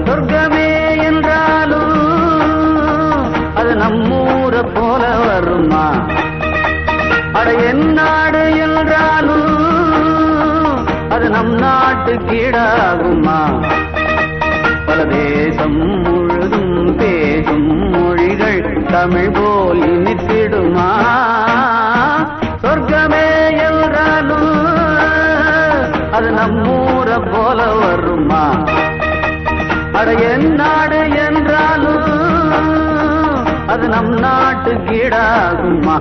சொர்க்கமே என்றாலும் அது நம்மூர போல வருமா? அட என் நாடு என்றாலும் அது நம் நாட்டு கீழாகுமா? பல தேசம் முழுதும் பேசும் மொழிகள் தமிழ் போல் இனித்திடுமா? சொர்க்கமே என்றாலும் அது நம்மூர போல வருமா? அட என் நாடு என்றாலும் அது நம் நாட்டு கீழாகுமா?